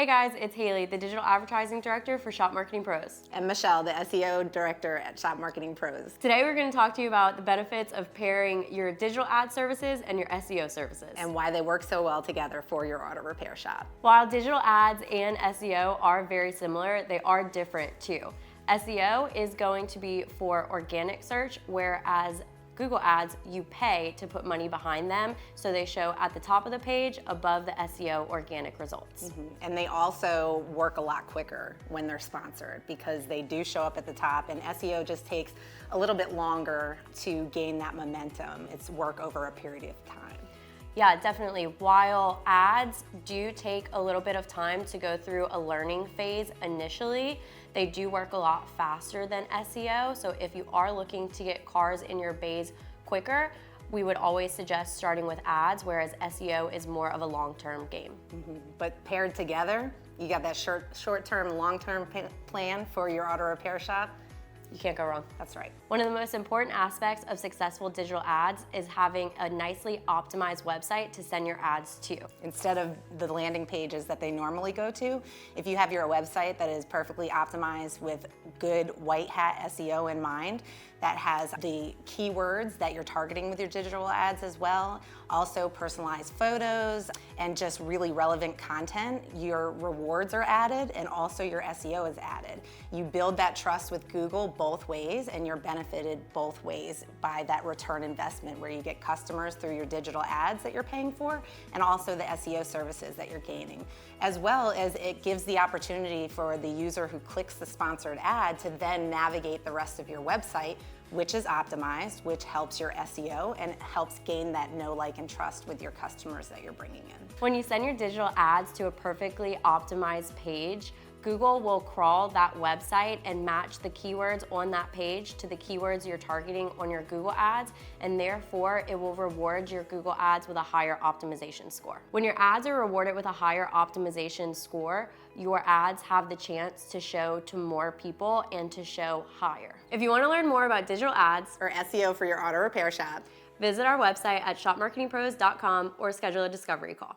Hey guys, it's Haley, the Digital Advertising Director for Shop Marketing Pros. And Michelle, the SEO Director at Shop Marketing Pros. Today we're going to talk to you about the benefits of pairing your digital ad services and your SEO services. And why they work so well together for your auto repair shop. While digital ads and SEO are very similar, they are different too. SEO is going to be for organic search, whereas Google Ads, you pay to put money behind them, so they show at the top of the page above the SEO organic results. And they also work a lot quicker when they're sponsored because they do show up at the top, and SEO just takes a little bit longer to gain that momentum. It's work over a period of time. Yeah, definitely. While ads do take a little bit of time to go through a learning phase initially, they do work a lot faster than SEO. So if you are looking to get cars in your bays quicker, we would always suggest starting with ads, whereas SEO is more of a long-term game. But paired together, you got that short-term, long-term plan for your auto repair shop. You can't go wrong. That's right. One of the most important aspects of successful digital ads is having a nicely optimized website to send your ads to. Instead of the landing pages that they normally go to, if you have your website that is perfectly optimized with good white hat SEO in mind, that has the keywords that you're targeting with your digital ads as well, also personalized photos and just really relevant content, your rewards are added and also your SEO is added. You build that trust with Google both ways, and you're benefited both ways by that return investment where you get customers through your digital ads that you're paying for and also the SEO services that you're gaining. As well as it gives the opportunity for the user who clicks the sponsored ad to then navigate the rest of your website, which is optimized, which helps your SEO and helps gain that know, like, and trust with your customers that you're bringing in. When you send your digital ads to a perfectly optimized page, Google will crawl that website and match the keywords on that page to the keywords you're targeting on your Google ads, and therefore it will reward your Google ads with a higher optimization score. When your ads are rewarded with a higher optimization score, your ads have the chance to show to more people and to show higher. If you want to learn more about digital ads or SEO for your auto repair shop, visit our website at shopmarketingpros.com or schedule a discovery call.